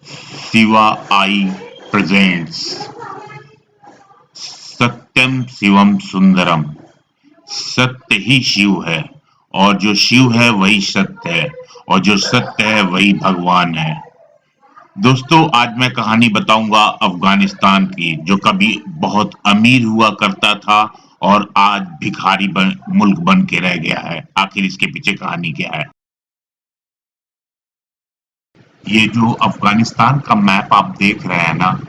शिवा आई presents सत्यम शिवम सुंदरम। सत्य ही शिव है और जो शिव है वही सत्य है और जो सत्य है वही भगवान है। दोस्तों, आज मैं कहानी बताऊंगा अफगानिस्तान की, जो कभी बहुत अमीर हुआ करता था और आज मुल्क बन के रह गया है। आखिर इसके पीछे कहानी क्या है? ये जो अफगानिस्तान का मैप आप देख रहे हैं ना,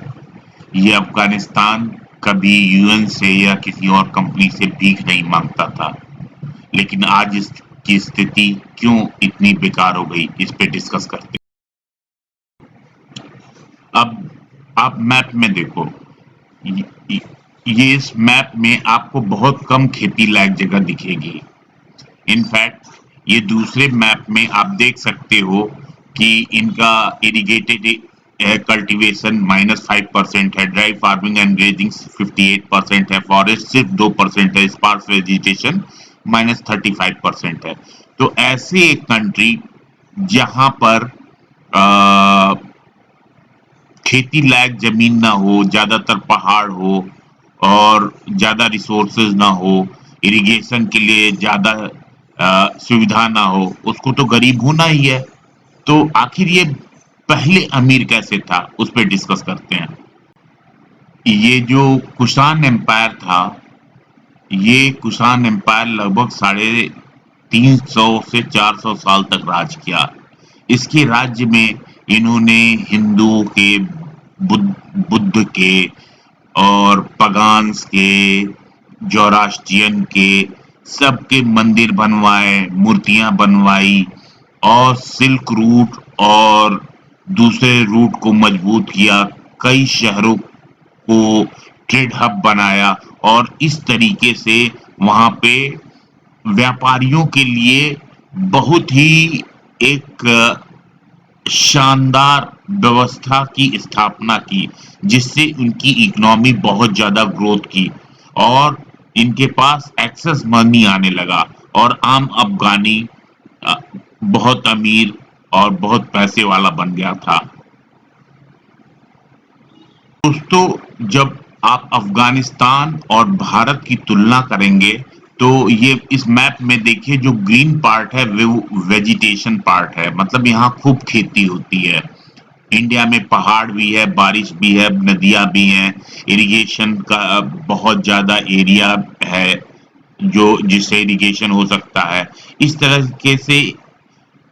ये अफगानिस्तान कभी यूएन से या किसी और कंपनी से भीख नहीं मांगता था, लेकिन आज इसकी स्थिति क्यों इतनी बेकार हो गई, इस पे डिस्कस करते हैं। अब आप मैप में देखो, ये ये इस मैप में आपको बहुत कम खेती लायक जगह दिखेगी। इनफैक्ट ये दूसरे मैप में आप देख सकते हो कि इनका इरिगेटेड कल्टीवेशन -5% है, ड्राई फार्मिंग एंड ग्रेजिंग 58% है, फॉरेस्ट सिर्फ 2% है, स्पार्स वेजिटेशन -35% है। तो ऐसे एक कंट्री जहां पर आ, खेती लायक जमीन ना हो, ज्यादातर पहाड़ हो और ज्यादा रिसोर्सेज ना हो, इरिगेशन के लिए ज्यादा सुविधा ना हो, उसको तो गरीब होना ही है। तो आखिर ये पहले अमीर कैसे था, उस पर डिस्कस करते हैं। ये जो कुषाण एम्पायर था, ये कुषाण एम्पायर लगभग 350 से 400 साल तक राज किया। इसके राज्य में इन्होंने हिंदुओं के, बुद्ध के और पगान्स के, जोरास्ट्रियन के, सबके मंदिर बनवाए, मूर्तियां बनवाई और सिल्क रूट और दूसरे रूट को मजबूत किया। कई शहरों को ट्रेड हब बनाया और इस तरीके से वहां पे व्यापारियों के लिए बहुत ही एक शानदार व्यवस्था की स्थापना की, जिससे उनकी इकोनॉमी बहुत ज्यादा ग्रोथ की और इनके पास एक्सेस मनी आने लगा और आम अफगानी अ, बहुत अमीर और बहुत पैसे वाला बन गया था। दोस्तों, जब आप अफगानिस्तान और भारत की तुलना करेंगे तो ये इस मैप में देखिए, जो ग्रीन पार्ट है वो वेजिटेशन पार्ट है, मतलब यहाँ खूब खेती होती है। इंडिया में पहाड़ भी है, बारिश भी है, नदियां भी हैं, इरिगेशन का बहुत ज्यादा एरिया है जो जिससे इरिगेशन हो सकता है। इस तरीके से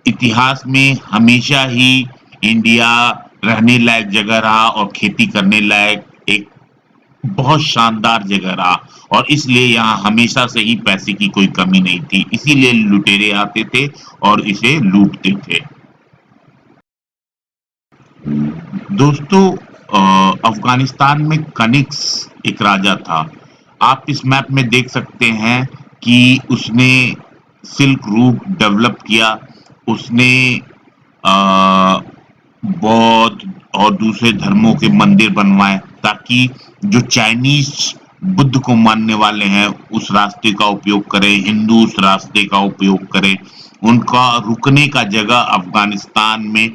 इतिहास में हमेशा ही इंडिया रहने लायक जगह रहा और खेती करने लायक एक बहुत शानदार जगह रहा और इसलिए यहाँ हमेशा से ही पैसे की कोई कमी नहीं थी, इसीलिए लुटेरे आते थे और इसे लूटते थे। दोस्तों, अफगानिस्तान में कनिक्स एक राजा था। आप इस मैप में देख सकते हैं कि उसने सिल्क रूट डेवलप किया। उसने अ, बौद्ध और दूसरे धर्मों के मंदिर बनवाए ताकि जो चाइनीज बुद्ध को मानने वाले हैं उस रास्ते का उपयोग करें, हिंदू उस रास्ते का उपयोग करें। उनका रुकने का जगह अफगानिस्तान में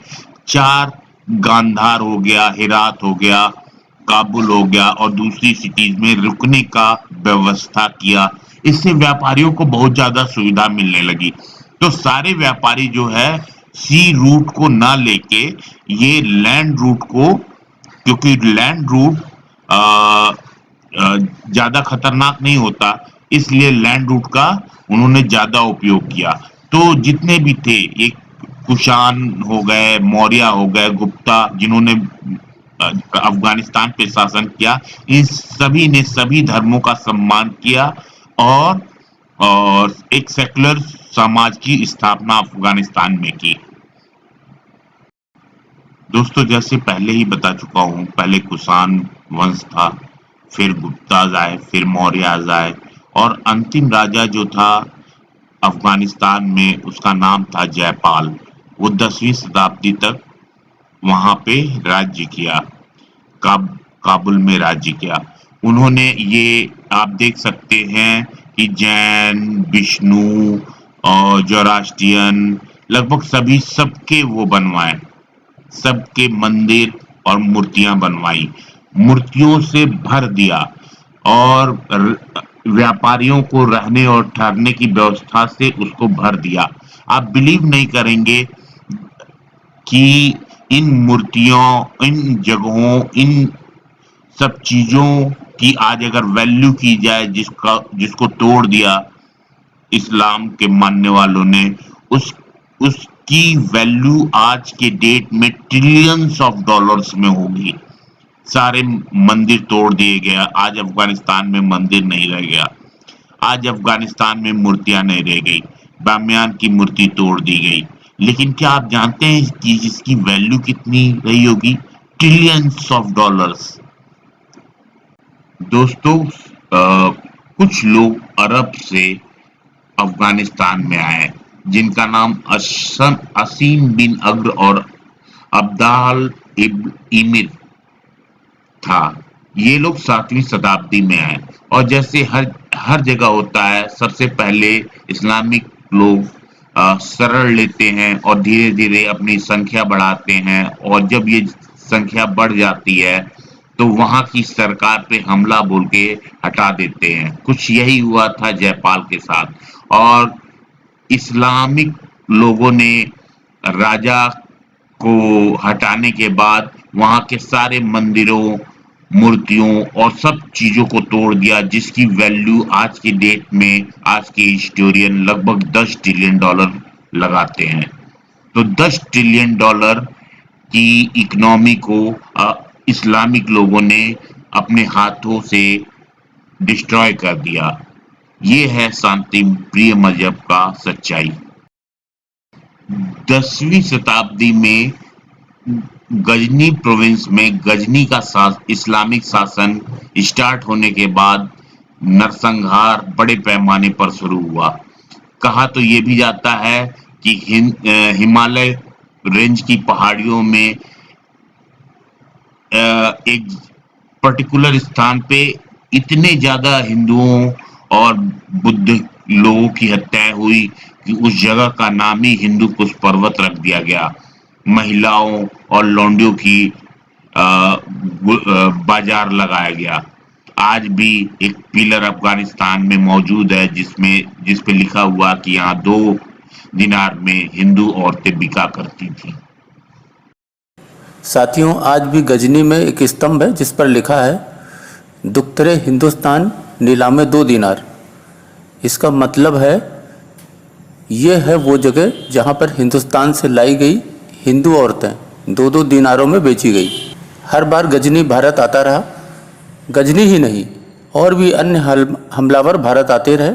चार, गांधार हो गया, हेरात हो गया, काबुल हो गया और दूसरी सिटीज में रुकने का व्यवस्था किया। इससे व्यापारियों को बहुत ज्यादा सुविधा मिलने लगी। तो सारे व्यापारी जो है सी रूट को ना लेके ये लैंड रूट को, क्योंकि लैंड रूट ज्यादा खतरनाक नहीं होता, इसलिए लैंड रूट का उन्होंने ज्यादा उपयोग किया। तो जितने भी थे, एक कुषाण हो गए, मौर्य हो गए, गुप्ता, जिन्होंने अफगानिस्तान पे शासन किया, इन सभी ने सभी धर्मों का सम्मान किया और एक सेकुलर समाज की स्थापना अफगानिस्तान में की। दोस्तों, जैसे पहले ही बता चुका हूँ, पहले कुषाण वंश था, फिर गुप्ताज आए, फिर मौर्याज आए और अंतिम राजा जो था अफगानिस्तान में, उसका नाम था जयपाल। वो 10वीं शताब्दी तक वहां पे राज्य किया, काबुल में राज्य किया। उन्होंने ये, आप देख सकते हैं कि जैन, विष्णु और जोरास्ट्रियन, लगभग सभी सबके वो बनवाए, सबके मंदिर और मूर्तियां बनवाई, मूर्तियों से भर दिया और व्यापारियों को रहने और ठहरने की व्यवस्था से उसको भर दिया। आप बिलीव नहीं करेंगे कि इन मूर्तियों, इन जगहों, इन सब चीजों की आज अगर वैल्यू की जाए, जिसको तोड़ दिया इस्लाम के मानने वालों ने, उस उसकी वैल्यू आज के डेट में ट्रिलियंस ऑफ डॉलर्स में होगी। सारे मंदिर तोड़ दिए गया, आज अफगानिस्तान में मंदिर नहीं रह गया, आज अफगानिस्तान में मूर्तियां नहीं रह गई, बामियान की मूर्ति तोड़ दी गई। लेकिन क्या आप जानते हैं कि इसकी वैल्यू कितनी रही होगी? Trillions of dollars. दोस्तों, कुछ लोग अरब से अफगानिस्तान में आए, जिनका नाम असीम बिन अग्र और अब्दाल इमिर था। ये लोग 7वीं शताब्दी में आए और जैसे हर हर जगह होता है, सबसे पहले इस्लामिक लोग शरण लेते हैं और धीरे धीरे अपनी संख्या बढ़ाते हैं, और जब ये संख्या बढ़ जाती है तो वहां की सरकार पे हमला बोल के हटा देते हैं। कुछ यही हुआ था जयपाल के साथ। और इस्लामिक लोगों ने राजा को हटाने के बाद वहां के सारे मंदिरों, मूर्तियों और सब चीजों को तोड़ दिया, जिसकी वैल्यू आज की डेट में आज के हिस्टोरियन लगभग 10 ट्रिलियन डॉलर लगाते हैं। तो 10 ट्रिलियन डॉलर की इकोनॉमी को इस्लामिक लोगों ने अपने हाथों से डिस्ट्रॉय कर दिया। ये है शांति प्रिय मजहब का सच्चाई। 10वीं शताब्दी में गजनी प्रोविंस में गजनी का इस्लामिक शासन स्टार्ट होने के बाद नरसंहार बड़े पैमाने पर शुरू हुआ। कहा तो ये भी जाता है कि हिमालय रेंज की पहाड़ियों में एक पर्टिकुलर स्थान पे इतने ज्यादा हिंदुओं और बुद्ध लोगों की हत्याएं हुई कि उस जगह का नाम ही हिंदू कुश पर्वत रख दिया गया। महिलाओं और लौंडियों की बाजार लगाया गया। आज भी एक पिलर अफगानिस्तान में मौजूद है, जिस पे लिखा हुआ कि यहाँ 2 दिनार में हिंदू औरतें बिका करती थी। साथियों, आज भी गजनी में एक स्तंभ है जिस पर लिखा है, दुख्तरे हिंदुस्तान नीलामे 2 दिनार। इसका मतलब है ये है वो जगह जहाँ पर हिंदुस्तान से लाई गई हिंदू औरतें 2-2 दिनारों में बेची गई। हर बार गजनी भारत आता रहा। गजनी ही नहीं, और भी अन्य हमलावर भारत आते रहे।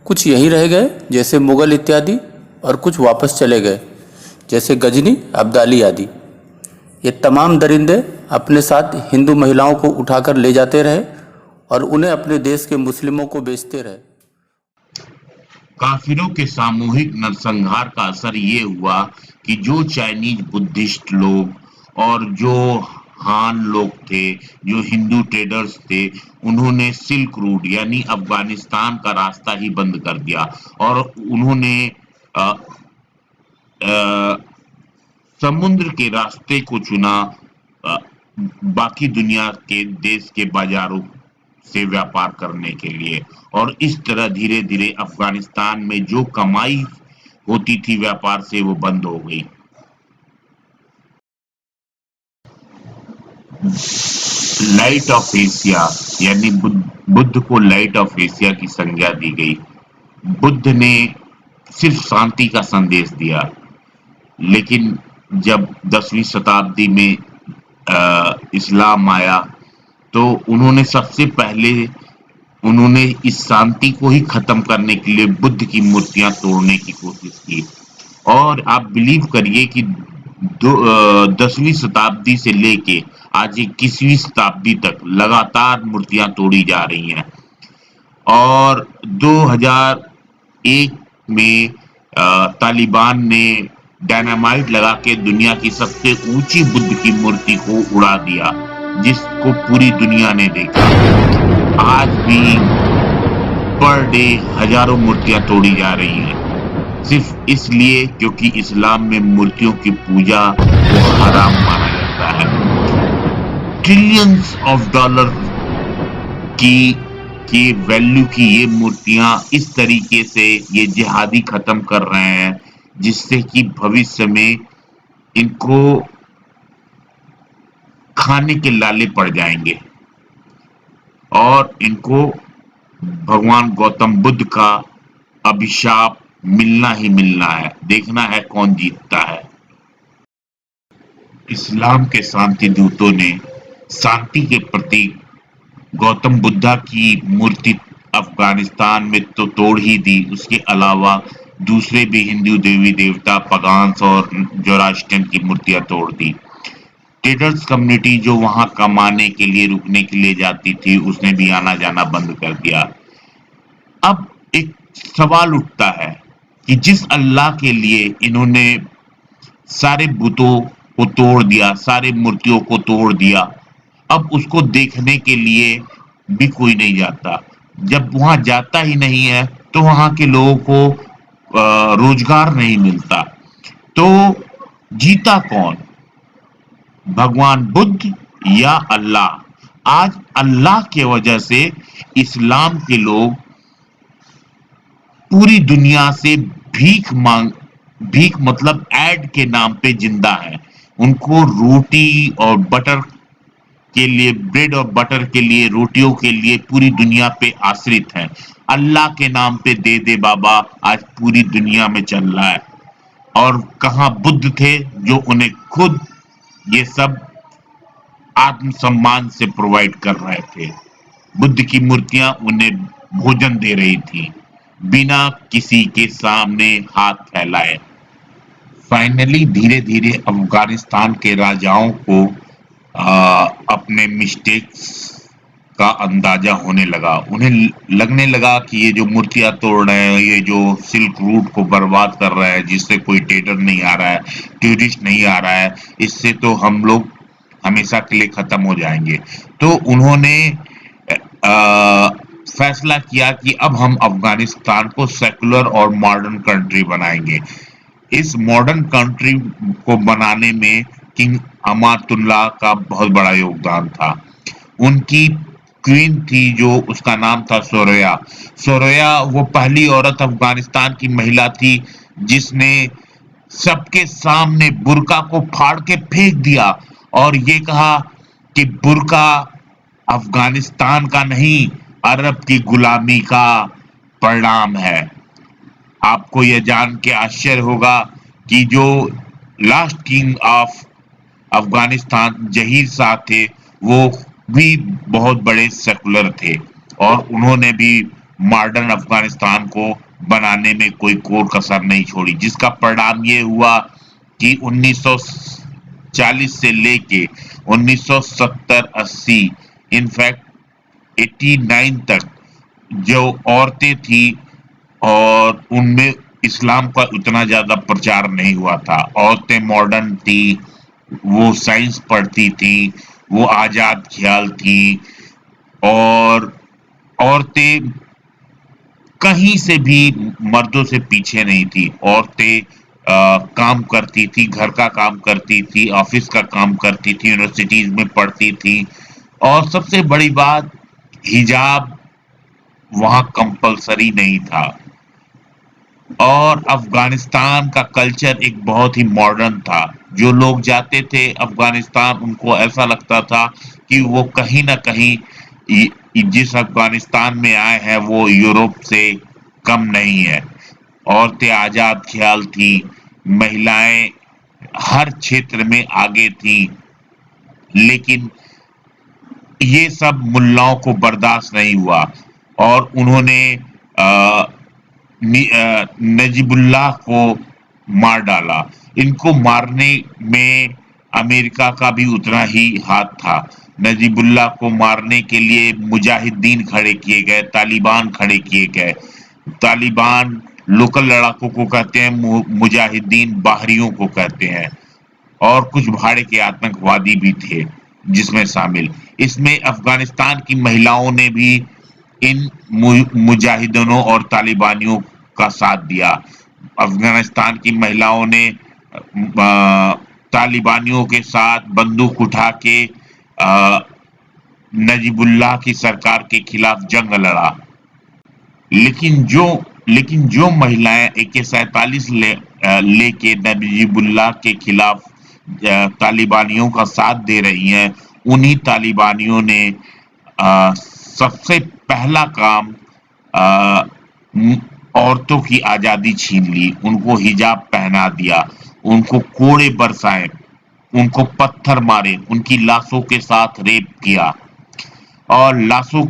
कुछ यहीं रह गए जैसे मुगल इत्यादि, और कुछ वापस चले गए जैसे गजनी, अब्दाली आदि। ये तमाम दरिंदे अपने साथ हिंदू महिलाओं को उठाकर ले जाते रहे और उन्हें अपने देश के मुस्लिमों को बेचते रहे। काफिरों के सामूहिक नरसंहार का असर ये हुआ कि जो चाइनीज बुद्धिस्ट लोग और जो हान लोग थे, जो हिंदू ट्रेडर्स थे, उन्होंने सिल्क रूट यानी अफगानिस्तान का रास्ता ही बंद कर दिया और उन्होंने समुद्र के रास्ते को चुना, बाकी दुनिया के देश के बाजारों से व्यापार करने के लिए। और इस तरह धीरे धीरे अफगानिस्तान में जो कमाई होती थी व्यापार से, वो बंद हो गई। लाइट ऑफ एशिया यानी बुद्ध को लाइट ऑफ एशिया की संज्ञा दी गई। बुद्ध ने सिर्फ शांति का संदेश दिया, लेकिन जब 10वीं शताब्दी में इस्लाम आया तो उन्होंने सबसे पहले इस शांति को ही खत्म करने के लिए बुद्ध की मूर्तियां तोड़ने की कोशिश की। और आप बिलीव करिए कि 10वीं शताब्दी से लेके आज 21वीं शताब्दी तक लगातार मूर्तियां तोड़ी जा रही हैं। और 2001 में तालिबान ने डायनामाइट लगा के दुनिया की सबसे ऊंची बुद्ध की मूर्ति को उड़ा दिया, जिसको पूरी दुनिया ने देखा। आज भी पर डे हजारों मूर्तियां तोड़ी जा रही हैं, सिर्फ इसलिए क्योंकि इस्लाम में मूर्तियों की पूजा को हराम माना जाता है। ट्रिलियंस ऑफ डॉलर की की वैल्यू की ये मूर्तियां इस तरीके से ये जिहादी खत्म कर रहे हैं, जिससे कि भविष्य में इनको खाने के लाले पड़ जाएंगे और इनको भगवान गौतम बुद्ध का अभिशाप मिलना ही मिलना है। देखना है कौन जीतता है। इस्लाम के शांति दूतों ने शांति के प्रतीक गौतम बुद्धा की मूर्ति अफगानिस्तान में तो तोड़ ही दी, उसके अलावा दूसरे भी हिंदू देवी देवता पगान्स और जोरास्ट्रियन की मूर्तियां तोड़ दी। ट्रेडर्स कम्युनिटी जो वहां कमाने के लिए रुकने के लिए जाती थी, उसने भी आना जाना बंद कर दिया। अब एक सवाल उठता है कि जिस अल्लाह के लिए इन्होंने सारे बुतों को तोड़ दिया, सारे मूर्तियों को तोड़ दिया, अब उसको देखने के लिए भी कोई नहीं जाता। जब वहां जाता ही नहीं है तो वहां के लोगों को रोजगार नहीं मिलता। तो जीता कौन, भगवान बुद्ध या अल्लाह? आज अल्लाह के वजह से इस्लाम के लोग पूरी दुनिया से भीख मतलब ऐड के नाम पे जिंदा है। उनको रोटी और बटर के लिए, ब्रेड और बटर के लिए, रोटियों के लिए पूरी दुनिया पे आश्रित है। अल्लाह के नाम पे दे दे बाबा आज पूरी दुनिया में चल रहा है। और कहाँ बुद्ध थे जो उन्हें खुद ये सब आत्मसम्मान से प्रोवाइड कर रहे थे। बुद्ध की मूर्तियां उन्हें भोजन दे रही थी बिना किसी के सामने हाथ फैलाए। फाइनली धीरे धीरे अफगानिस्तान के राजाओं को अपने मिस्टेक्स का अंदाजा होने लगा। उन्हें लगने लगा कि ये जो मूर्तियां तोड़ रहे हैं, ये जो सिल्क रूट को बर्बाद कर रहा है, जिससे कोई ट्रेडर नहीं आ रहा है, टूरिस्ट नहीं आ रहा है, इससे तो हम लोग हमेशा के लिए खत्म हो जाएंगे। तो उन्होंने फैसला किया कि अब हम अफगानिस्तान को सेकुलर और मॉडर्न कंट्री बनाएंगे। इस मॉडर्न कंट्री को बनाने में किंग अमातुल्लाह का बहुत बड़ा योगदान था। उनकी क्वीन थी जो, उसका नाम था सोरया। सोरया वो पहली औरत अफगानिस्तान की महिला थी जिसने सबके सामने बुर्का को फाड़ के फेंक दिया और ये कहा कि बुर्का अफगानिस्तान का नहीं, अरब की गुलामी का परिणाम है। आपको यह जान के आश्चर्य होगा कि जो last king of Afghanistan Zaheer Shah थे, वो भी बहुत बड़े सेकुलर थे और उन्होंने भी मॉडर्न अफगानिस्तान को बनाने में कोई कोर कसर नहीं छोड़ी, जिसका परिणाम ये हुआ कि 1940 से लेके 1970-80, इनफैक्ट 89 तक जो औरतें थी और उनमें इस्लाम का उतना ज्यादा प्रचार नहीं हुआ था। औरतें मॉडर्न थी, वो साइंस पढ़ती थी, वो आजाद ख्याल थी और औरतें कहीं से भी मर्दों से पीछे नहीं थी। औरतें काम करती थी, घर का काम करती थी, ऑफिस का काम करती थी, यूनिवर्सिटीज में पढ़ती थी और सबसे बड़ी बात, हिजाब वहां कंपलसरी नहीं था। और अफगानिस्तान का कल्चर एक बहुत ही मॉडर्न था। जो लोग जाते थे अफगानिस्तान, उनको ऐसा लगता था कि वो कहीं ना कहीं जिस अफगानिस्तान में आए हैं वो यूरोप से कम नहीं है। औरतें आजाद ख्याल थी, महिलाएं हर क्षेत्र में आगे थी, लेकिन ये सब मुल्लाओं को बर्दाश्त नहीं हुआ और उन्होंने नजीबुल्लाह को मार डाला। इनको मारने में अमेरिका का भी उतना ही हाथ था। नजीबुल्लाह को मारने के लिए मुजाहिदीन खड़े किए गए, तालिबान खड़े किए गए। तालिबान लोकल लड़ाकों को कहते हैं, मुजाहिदीन बाहरियों को कहते हैं और कुछ भाड़े के आतंकवादी भी थे जिसमें शामिल। इसमें अफगानिस्तान की महिलाओं ने भी इन मुजाहिदीनों और तालिबानियों का साथ दिया। अफगानिस्तान की महिलाओं ने तालिबानियों के साथ बंदूक उठा के नजीबुल्लाह की सरकार के खिलाफ जंग लड़ा। लेकिन जो महिलाएं AK-47 लेके नजीबुल्लाह के खिलाफ तालिबानियों का साथ दे रही हैं, उन्हीं तालिबानियों ने सबसे पहला काम औरतों की आजादी छीन ली, उनको हिजाब पहना दिया, उनको कोड़े बरसाए, उनको पत्थर मारे, उनकी लाशों के साथ रेप किया। और लाशों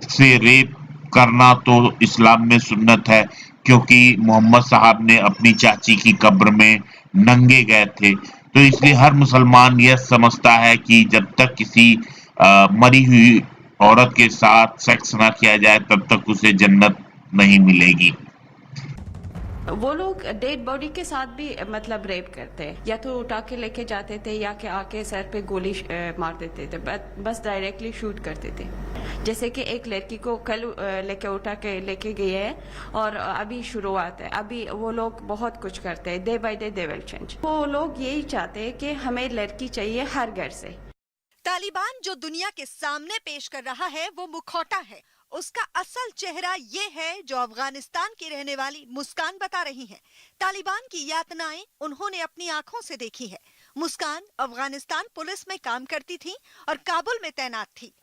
से रेप करना तो इस्लाम में सुन्नत है, क्योंकि मोहम्मद साहब ने अपनी चाची की कब्र में नंगे गए थे। तो इसलिए हर मुसलमान यह समझता है कि जब तक किसी मरी हुई औरत के साथ सेक्स ना किया जाए तब तक उसे जन्नत नहीं मिलेगी। वो लोग डेड बॉडी के साथ भी मतलब रेप करते हैं, या तो उठा के लेके जाते थे या कि आके सर पे गोली मार देते थे, बस डायरेक्टली शूट करते थे। जैसे कि एक लड़की को कल लेके उठा के लेके गए हैं और अभी शुरुआत है, अभी वो लोग बहुत कुछ करते हैं, day by day they will change. वो लोग यही चाहते हैं कि हमें लड़की चाहिए हर घर से। तालिबान जो दुनिया के सामने पेश कर रहा है वो मुखौटा है, उसका असल चेहरा ये है जो अफगानिस्तान की रहने वाली मुस्कान बता रही हैं। तालिबान की यातनाएं उन्होंने अपनी आंखों से देखी है। मुस्कान अफगानिस्तान पुलिस में काम करती थी और काबुल में तैनात थी।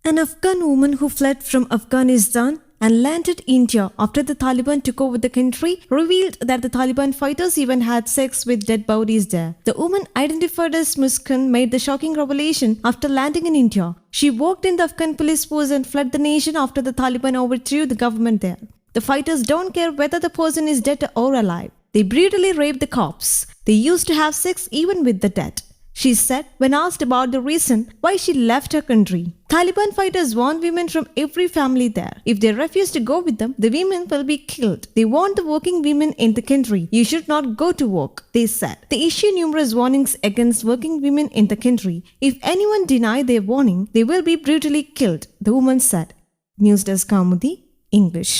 An Afghan woman who fled from Afghanistan and landed India after the Taliban took over the country revealed that the Taliban fighters even had sex with dead bodies there. The woman, identified as Muskan, made the shocking revelation after landing in India. She worked in the Afghan police force and fled the nation after the Taliban overthrew the government there. The fighters don't care whether the person is dead or alive. They brutally rape the corpse. They used to have sex even with the dead, she said when asked about the reason why she left her country. Taliban fighters warn women from every family there. If they refuse to go with them, the women will be killed. They warn the working women in the country, you should not go to work, they said. They issue numerous warnings against working women in the country. If anyone deny their warning, they will be brutally killed, the woman said. News Desk Kaumudi, English.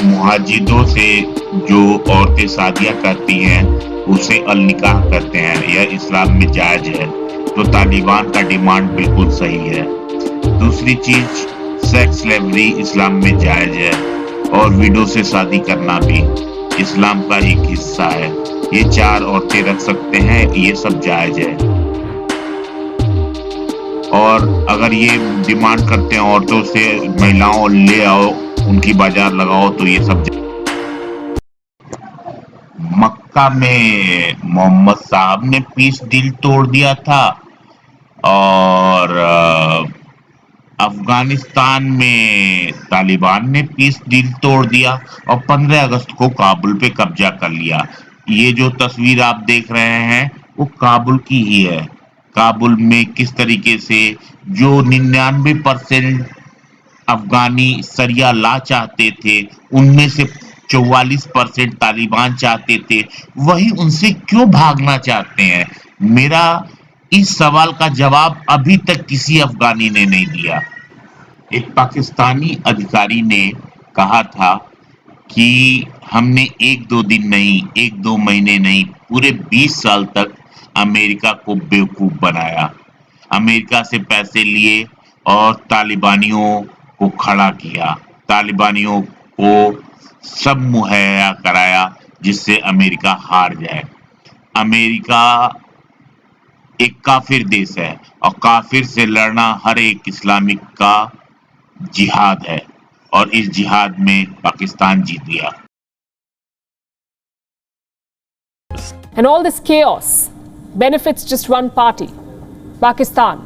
मुहाजिदों से जो औरतें शादियां करती हैं उसे अल-निकाह करते हैं, यह इस्लाम में जायज है। तो तालिबान का डिमांड बिल्कुल सही है। दूसरी चीज, सेक्स स्लेवरी इस्लाम में जायज है और विडो से शादी करना भी इस्लाम का एक हिस्सा है। ये 4 औरतें रख सकते हैं, ये सब जायज है। और अगर ये डिमांड करते हैं औरतों से महिलाओं ले आओ, उनकी बाजार लगाओ, तो ये सब मक्का में मोहम्मद साहब ने पीस डील तोड़ दिया था और अफगानिस्तान में तालिबान ने पीस डील तोड़ दिया और 15 अगस्त को काबुल पे कब्जा कर लिया। ये जो तस्वीर आप देख रहे हैं वो काबुल की ही है। काबुल में किस तरीके से जो 99% अफगानी सरिया ला चाहते थे, उनमें से 44% तालिबान चाहते थे, वही उनसे क्यों भागना चाहते हैं? मेरा इस सवाल का जवाब अभी तक किसी अफगानी ने नहीं दिया। एक पाकिस्तानी अधिकारी ने कहा था कि हमने 1-2 दिन नहीं, 1-2 महीने नहीं, पूरे 20 साल तक अमेरिका को बेवकूफ बनाया। अमेरिका से पैसे लिए और तालिबानियों को खड़ा किया, तालिबानियों को सब मुहैया कराया जिससे अमेरिका हार जाए। अमेरिका एक काफिर देश है और काफिर से लड़ना हर एक इस्लामिक का जिहाद है और इस जिहाद में पाकिस्तान जीत गया। And all this chaos benefits just one party, Pakistan.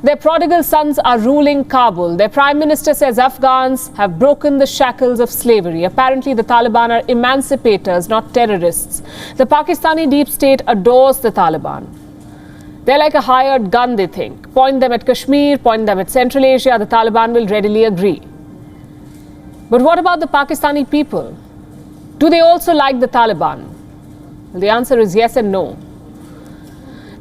Their prodigal sons are ruling Kabul. Their prime minister says Afghans have broken the shackles of slavery. Apparently, the Taliban are emancipators, not terrorists. The Pakistani deep state adores the Taliban. They're like a hired gun, they think. Point them at Kashmir, point them at Central Asia, the Taliban will readily agree. But what about the Pakistani people? Do they also like the Taliban? Well, the answer is yes and no.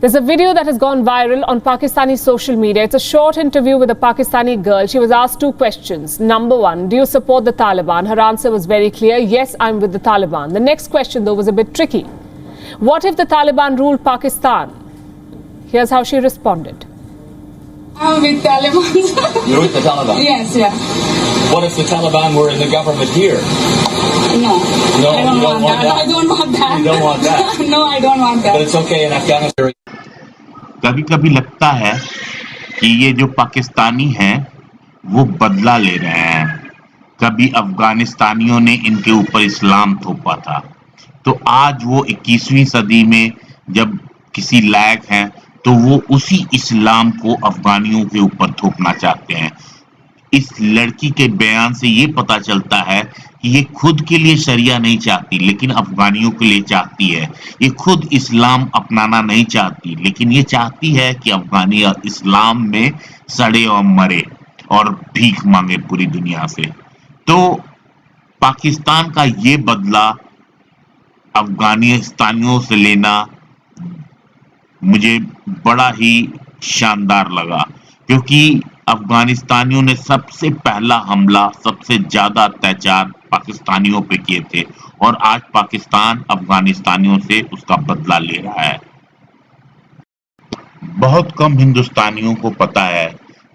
There's a video that has gone viral on Pakistani social media. It's a short interview with a Pakistani girl. She was asked 2 questions. Number 1, do you support the Taliban? Her answer was very clear. Yes, I'm with the Taliban. The next question, though, was a bit tricky. What if the Taliban ruled Pakistan? Here's how she responded. I'm with Taliban. You're with the Taliban? Yes, yeah. What if the Taliban were in the government here? No. No, I you don't want that. I don't want that. You don't want that? No, I don't want But that. it's okay in Afghanistan. कभी कभी लगता है कि ये जो पाकिस्तानी हैं वो बदला ले रहे हैं। कभी अफगानिस्तानियों ने इनके ऊपर इस्लाम थोपा था, तो आज वो 21वीं सदी में जब किसी लायक हैं तो वो उसी इस्लाम को अफगानियों के ऊपर थोपना चाहते हैं। इस लड़की के बयान से ये पता चलता है कि ये खुद के लिए शरिया नहीं चाहती, लेकिन अफगानियों के लिए चाहती है। ये खुद इस्लाम अपनाना नहीं चाहती, लेकिन ये चाहती है कि अफगानी इस्लाम में सड़े और मरे और भीख मांगे पूरी दुनिया से। तो पाकिस्तान का ये बदला अफगानिस्तानियों से लेना मुझे बड़ा ही शानदार लगा, क्योंकि अफगानिस्तानियों ने सबसे पहला हमला, सबसे ज्यादा अत्याचार पाकिस्तानियों पे किए थे और आज पाकिस्तान अफगानिस्तानियों से उसका बदला ले रहा है। बहुत कम हिंदुस्तानियों को पता है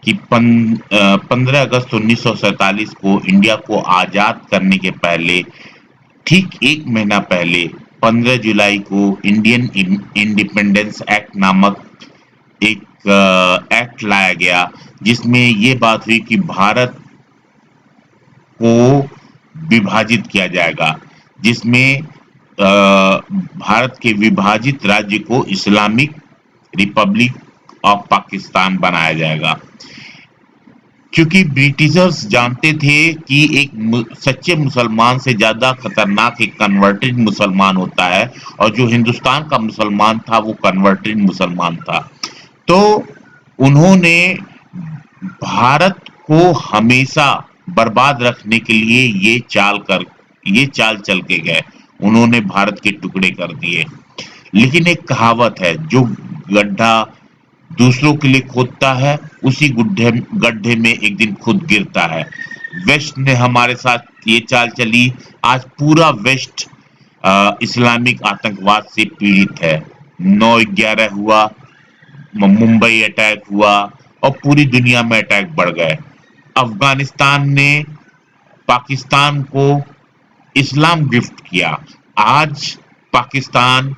कि 15 अगस्त 1947 को इंडिया को आजाद करने के पहले, ठीक 1 महीना पहले 15 जुलाई को इंडियन इंडिपेंडेंस एक्ट नामक एक एक्ट लाया गया, जिसमें ये बात हुई कि भारत को विभाजित किया जाएगा, जिसमें भारत के विभाजित राज्य को इस्लामिक रिपब्लिक ऑफ पाकिस्तान बनाया जाएगा। क्योंकि ब्रिटिशर्स जानते थे कि एक सच्चे मुसलमान से ज्यादा खतरनाक एक कन्वर्टेड मुसलमान होता है, और जो हिंदुस्तान का मुसलमान था वो कन्वर्टेड मुसलमान था। तो उन्होंने भारत को हमेशा बर्बाद रखने के लिए ये चाल चल के गए। उन्होंने भारत के टुकड़े कर दिए। लेकिन एक कहावत है, जो गड्ढा दूसरों के लिए खोदता है उसी गड्ढे में एक दिन खुद गिरता है। वेस्ट ने हमारे साथ ये चाल चली। आज पूरा वेस्ट इस्लामिक आतंकवाद से पीड़ित है। 9/11 हुआ, मुंबई अटैक हुआ और पूरी दुनिया में अटैक बढ़ गए। अफगानिस्तान ने पाकिस्तान को इस्लाम गिफ्ट किया। आज पाकिस्तान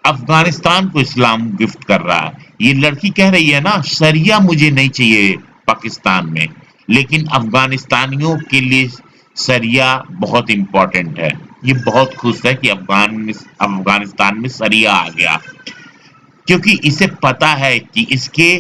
अफगानिस्तान को इस्लाम गिफ्ट कर रहा है। ये लड़की कह रही है ना, शरिया मुझे नहीं चाहिए पाकिस्तान में, लेकिन अफगानिस्तानियों के लिए शरिया बहुत इंपॉर्टेंट है। ये बहुत खुश है कि अफगानिस्तान में शरिया आ गया, क्योंकि इसे पता है कि इसके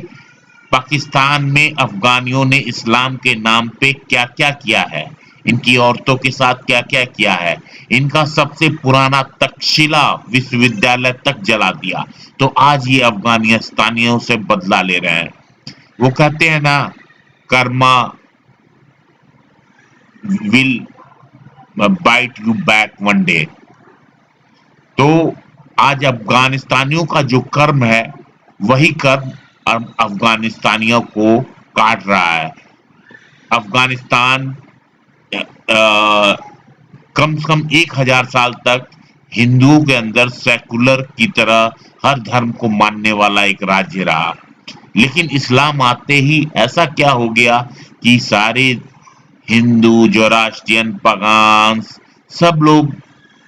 पाकिस्तान में अफगानियों ने इस्लाम के नाम पे क्या क्या किया है, इनकी औरतों के साथ क्या क्या किया है। इनका सबसे पुराना तक्षशिला विश्वविद्यालय तक जला दिया। तो आज ये अफगानिस्तानियों से बदला ले रहे हैं। वो कहते हैं ना, karma will bite you back one day. तो आज अफगानिस्तानियों का जो कर्म है, वही कर्म अफगानिस्तानियों को काट रहा है। अफगानिस्तान कम से कम 1000 साल तक हिंदुओं के अंदर सेकुलर की तरह हर धर्म को मानने वाला एक राज्य रहा। लेकिन इस्लाम आते ही ऐसा क्या हो गया कि सारे हिंदू, जोरास्ट्रियन, पगान्स सब लोग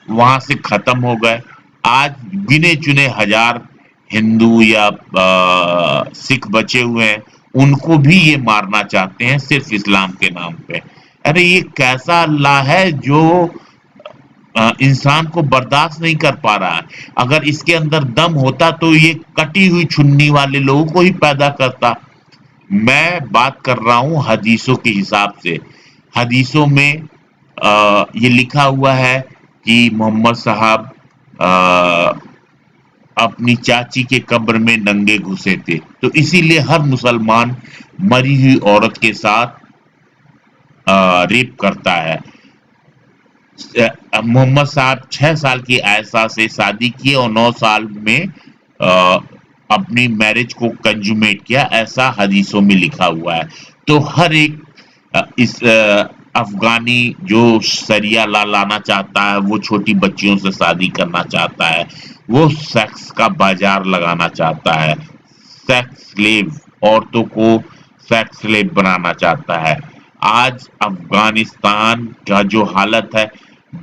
वहां से खत्म हो गए। आज गिने चुने 1000 हिंदू या सिख बचे हुए हैं, उनको भी ये मारना चाहते हैं सिर्फ इस्लाम के नाम पे। अरे ये कैसा अल्लाह है जो इंसान को बर्दाश्त नहीं कर पा रहा है। अगर इसके अंदर दम होता तो ये कटी हुई छुन्नी वाले लोगों को ही पैदा करता। मैं बात कर रहा हूं हदीसों के हिसाब से। हदीसों में ये लिखा हुआ है कि मोहम्मद साहब अपनी चाची के कब्र में नंगे घुसे थे। तो इसीलिए हर मुसलमान मरी हुई औरत के साथ रेप करता है। मोहम्मद साहब 6 साल की आयशा से शादी की और 9 साल में अपनी मैरिज को कंजुमेट किया, ऐसा हदीसों में लिखा हुआ है। तो हर एक इस अफगानी जो शरिया ला लाना चाहता है, वो छोटी बच्चियों से शादी करना चाहता है, वो सेक्स का बाजार लगाना चाहता है, सेक्स स्लेव, औरतों को सेक्स स्लेव बनाना चाहता है। आज अफगानिस्तान का जो हालत है,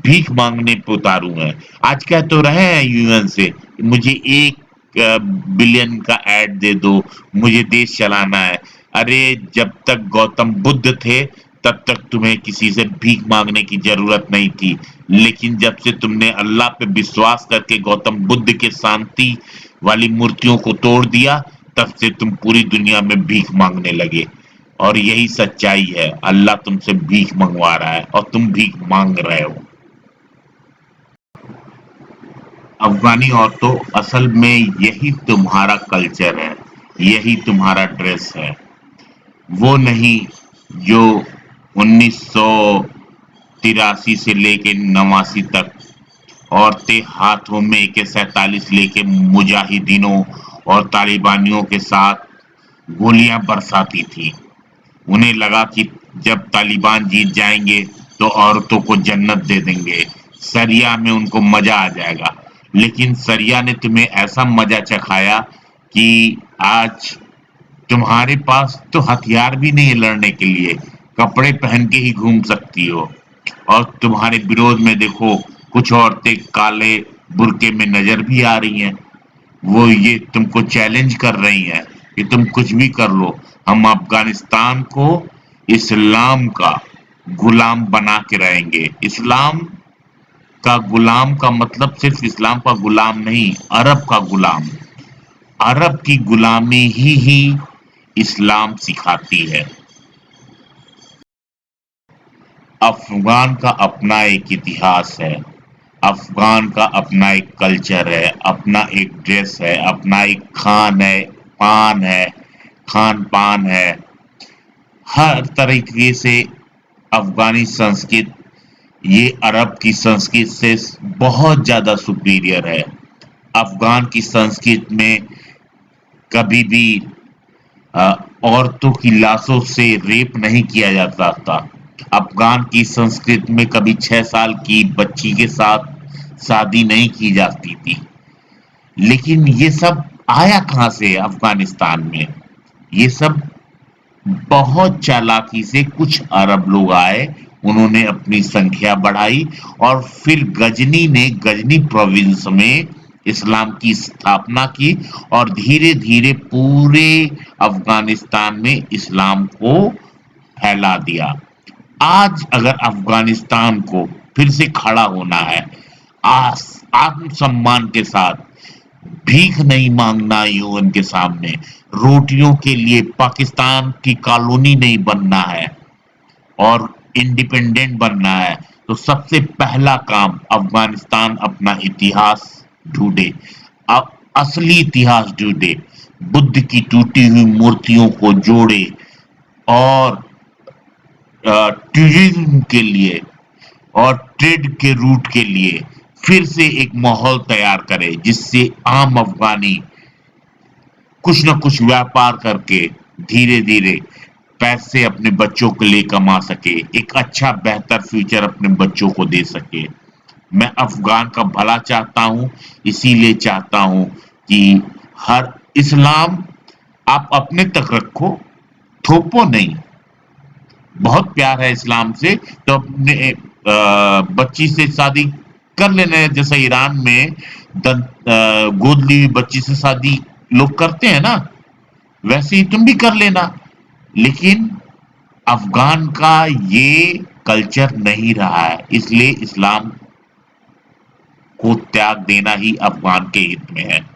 भीख मांगने पे उतारू है। आज कह तो रहे हैं यूएन से, मुझे 1 बिलियन का ऐड दे दो, मुझे देश चलाना है। अरे जब तक गौतम बुद्ध थे तब तक तुम्हें किसी से भीख मांगने की जरूरत नहीं थी, लेकिन जब से तुमने अल्लाह पे विश्वास करके गौतम बुद्ध के शांति वाली मूर्तियों को तोड़ दिया, तब से तुम पूरी दुनिया में भीख मांगने लगे। और यही सच्चाई है, अल्लाह तुमसे भीख मंगवा रहा है और तुम भीख मांग रहे हो। अफगानी औरतों, असल में यही तुम्हारा कल्चर है, यही तुम्हारा ड्रेस है। वो नहीं जो 1983 से लेके 89 तक औरतें हाथों में AK-47 लेके मुजाहिदीनों और तालिबानियों के साथ गोलियां बरसाती थी। उन्हें लगा कि जब तालिबान जीत जाएंगे तो औरतों को जन्नत दे देंगे, शरिया में उनको मजा आ जाएगा। लेकिन शरिया ने तुम्हें ऐसा मजा चखाया कि आज तुम्हारे पास तो हथियार भी नहीं है लड़ने के लिए, कपड़े पहन के ही घूम सकती हो। और तुम्हारे विरोध में देखो, कुछ औरतें काले बुर्के में नजर भी आ रही हैं। वो ये तुमको चैलेंज कर रही हैं कि तुम कुछ भी कर लो, हम अफगानिस्तान को इस्लाम का गुलाम बना के रहेंगे। इस्लाम का गुलाम का मतलब सिर्फ इस्लाम का गुलाम नहीं, अरब का गुलाम। अरब की गुलामी ही इस्लाम सिखाती है। अफगान का अपना एक इतिहास है, अफगान का अपना एक कल्चर है, अपना एक ड्रेस है, अपना एक खान पान है। हर तरीके से अफगानी संस्कृति ये अरब की संस्कृति से बहुत ज्यादा सुपीरियर है। अफगान की संस्कृति में कभी भी औरतों की लाशों से रेप नहीं किया जाता था। अफगान की संस्कृति में कभी 6 साल की बच्ची के साथ शादी नहीं की जाती थी। लेकिन ये सब आया कहां से अफगानिस्तान में? ये सब बहुत चालाकी से कुछ अरब लोग आए, उन्होंने अपनी संख्या बढ़ाई और फिर गजनी प्रोविंस में इस्लाम की स्थापना की और धीरे धीरे पूरे अफगानिस्तान में इस्लाम को फैला दिया। आज अगर अफगानिस्तान को फिर से खड़ा होना है आत्मसम्मान के साथ, भीख नहीं मांगना यूएन के सामने, रोटियों के लिए पाकिस्तान की कॉलोनी नहीं बनना है और इंडिपेंडेंट बनना है, तो सबसे पहला काम अफगानिस्तान अपना इतिहास ढूंढे, असली इतिहास ढूंढे, बुद्ध की टूटी हुई मूर्तियों को जोड़े और टूरिज्म के लिए और ट्रेड के रूट के लिए फिर से एक माहौल तैयार करे, जिससे आम अफगानी कुछ न कुछ व्यापार करके धीरे धीरे पैसे अपने बच्चों के लिए कमा सके, एक अच्छा बेहतर फ्यूचर अपने बच्चों को दे सके। मैं अफगान का भला चाहता हूं, इसीलिए चाहता हूं कि हर इस्लाम आप अपने तक रखो, थोपो नहीं। बहुत प्यार है इस्लाम से तो अपने बच्ची से शादी कर लेना, जैसा ईरान में गोद ली हुई बच्ची से शादी लोग करते हैं ना, वैसे ही तुम भी कर लेना। लेकिन अफगान का ये कल्चर नहीं रहा है, इसलिए इस्लाम को त्याग देना ही अफगान के हित में है।